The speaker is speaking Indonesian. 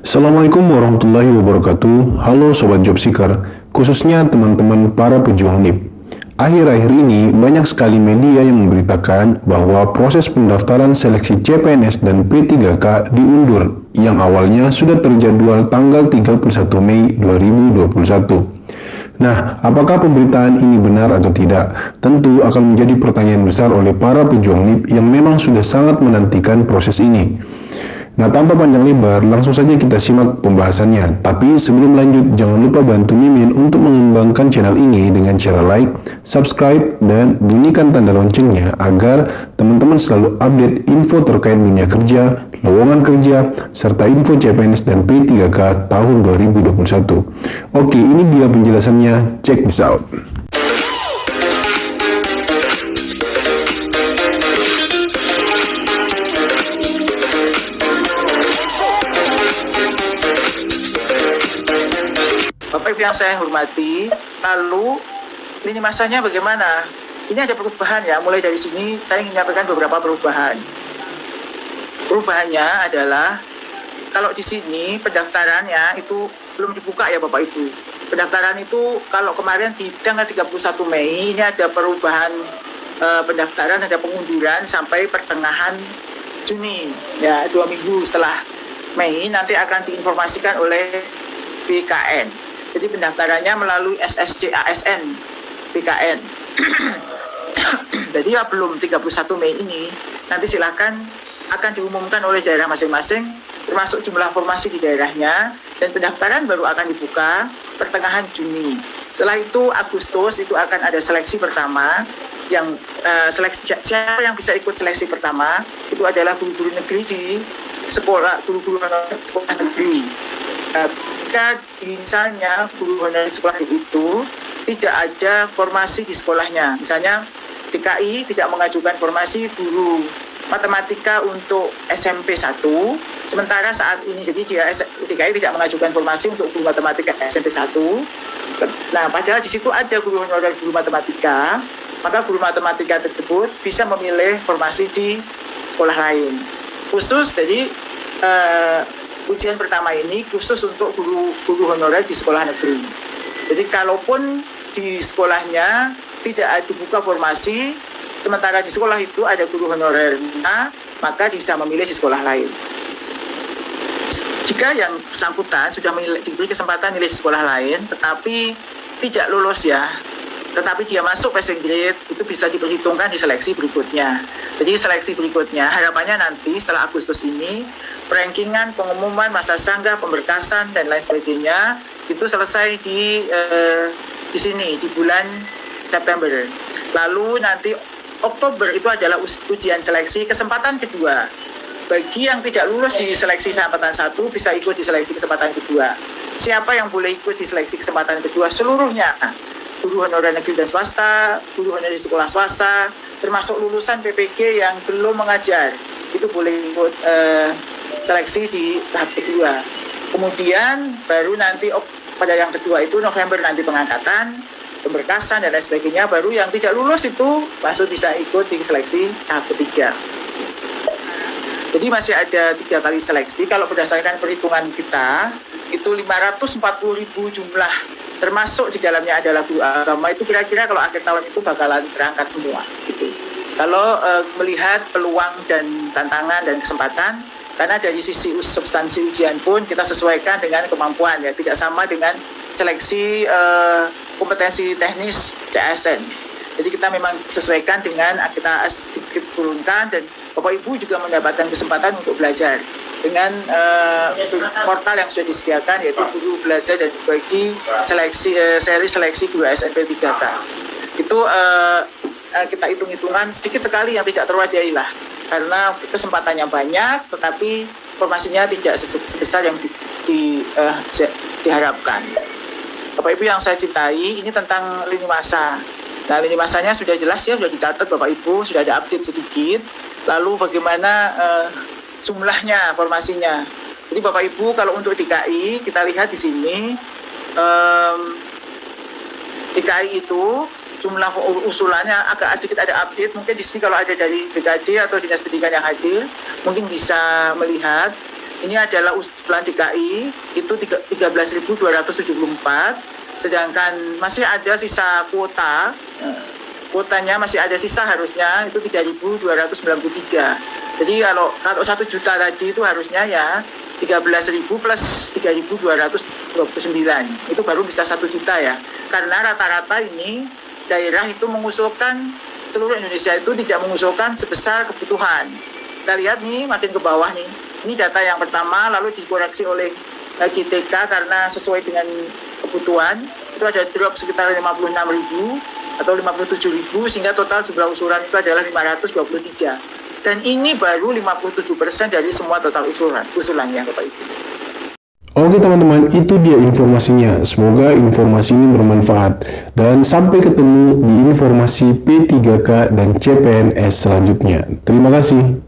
Assalamualaikum warahmatullahi wabarakatuh. Halo Sobat Job Seeker, khususnya teman-teman para pejuang NIP. Akhir-akhir ini banyak sekali media yang memberitakan bahwa proses pendaftaran seleksi CPNS dan P3K diundur yang awalnya sudah terjadwal tanggal 31 Mei 2021. Nah, apakah pemberitaan ini benar atau tidak? Tentu akan menjadi pertanyaan besar oleh para pejuang NIP yang memang sudah sangat menantikan proses ini. Nah, tanpa panjang lebar, langsung saja kita simak pembahasannya. Tapi sebelum lanjut, jangan lupa bantu Mimin untuk mengembangkan channel ini dengan cara like, subscribe, dan bunyikan tanda loncengnya agar teman-teman selalu update info terkait dunia kerja, lowongan kerja, serta info CPNS dan P3K tahun 2021. Oke, ini dia penjelasannya. Check this out. Bapak Ibu yang saya hormati, lalu lini masanya bagaimana? Ini ada perubahan ya, mulai dari sini saya ingin menyampaikan beberapa perubahan. Perubahannya adalah, kalau di sini pendaftarannya itu belum dibuka ya Bapak Ibu. Pendaftaran itu kalau kemarin di tanggal 31 Mei, ini ada perubahan pendaftaran, ada pengunduran sampai pertengahan Juni. Ya, 2 minggu setelah Mei nanti akan diinformasikan oleh BKN. Jadi pendaftarannya melalui SSC-ASN BKN. Jadi ya belum 31 Mei ini, nanti silakan akan diumumkan oleh daerah masing-masing, termasuk jumlah formasi di daerahnya, dan pendaftaran baru akan dibuka pertengahan Juni. Setelah itu Agustus itu akan ada seleksi pertama, yang siapa yang bisa ikut seleksi pertama itu adalah guru-guru negeri di sekolah, guru-guru sekolah negeri. Jika misalnya guru honorer sekolah itu tidak ada formasi di sekolahnya, misalnya DKI tidak mengajukan formasi guru matematika untuk SMP 1, sementara saat ini jadi DKI tidak mengajukan formasi untuk guru matematika SMP 1. Nah, padahal di situ ada guru honorer guru matematika, maka guru matematika tersebut bisa memilih formasi di sekolah lain. Khusus jadi ujian pertama ini khusus untuk guru honorer di sekolah negeri. Jadi kalaupun di sekolahnya tidak dibuka formasi, sementara di sekolah itu ada guru honorer, maka bisa memilih di sekolah lain. Jika yang bersangkutan sudah diberi kesempatan milih di sekolah lain, tetapi tidak lulus ya, tetapi dia masuk passing grade, itu bisa diperhitungkan di seleksi berikutnya. Jadi seleksi berikutnya, harapannya nanti setelah Agustus ini, rankingan, pengumuman, masa sanggah, pemberkasan, dan lain sebagainya, itu selesai di sini, di bulan September. Lalu nanti Oktober itu adalah ujian seleksi kesempatan kedua. Bagi yang tidak lulus di seleksi kesempatan 1, bisa ikut di seleksi kesempatan kedua. Siapa yang boleh ikut di seleksi kesempatan kedua? Seluruhnya. Guru honorer negeri dan swasta, guru honorer di sekolah swasta, termasuk lulusan PPG yang belum mengajar, itu boleh ikut seleksi di tahap kedua. Kemudian baru nanti pada yang kedua itu November nanti pengangkatan, pemberkasan, dan lain sebagainya. Baru yang tidak lulus itu langsung bisa ikut di seleksi tahap ketiga. Jadi masih ada 3 kali seleksi. Kalau berdasarkan perhitungan kita, itu 540.000 jumlah, termasuk di dalamnya adalah guru agama. Itu kira-kira kalau akhir tahun itu bakalan terangkat semua gitu. Kalau melihat peluang dan tantangan dan kesempatan, karena dari sisi substansi ujian pun kita sesuaikan dengan kemampuan ya, tidak sama dengan seleksi kompetensi teknis CASN. Jadi kita memang sesuaikan dengan kita sedikit turunkan, dan Bapak Ibu juga mendapatkan kesempatan untuk belajar dengan portal yang sudah disediakan, yaitu Guru Belajar dan Berbagi seri seleksi guru ASN P3K. Itu kita hitung-hitungan sedikit sekali yang tidak terwadahi lah, karena kesempatannya banyak tetapi formasinya tidak sebesar yang diharapkan. Bapak Ibu yang saya cintai, ini tentang lini masa. Nah, lini masanya sudah jelas ya, sudah dicatat Bapak Ibu, sudah ada update sedikit. Lalu bagaimana jumlahnya, formasinya. Jadi Bapak Ibu kalau untuk DKI, kita lihat di sini DKI itu jumlah usulannya agak sedikit ada update. Mungkin di sini kalau ada dari BKD atau Dinas Pendidikan yang hadir, mungkin bisa melihat ini adalah usulan DKI, itu 13.274, sedangkan masih ada sisa kuota, kuotanya masih ada sisa harusnya itu 3.293. Jadi kalau 1 juta tadi itu harusnya ya 13.000 plus 3.229, itu baru bisa 1 juta ya. Karena rata-rata ini daerah itu mengusulkan, seluruh Indonesia itu tidak mengusulkan sebesar kebutuhan. Kita lihat nih makin ke bawah nih, ini data yang pertama, lalu dikoreksi oleh GTK karena sesuai dengan kebutuhan, itu ada drop sekitar 56.000 atau 57.000, sehingga total jumlah usulan itu adalah 523. Dan ini baru 57% dari semua total usulannya, Bapak Ibu. Oke teman-teman, itu dia informasinya. Semoga informasi ini bermanfaat. Dan sampai ketemu di informasi P3K dan CPNS selanjutnya. Terima kasih.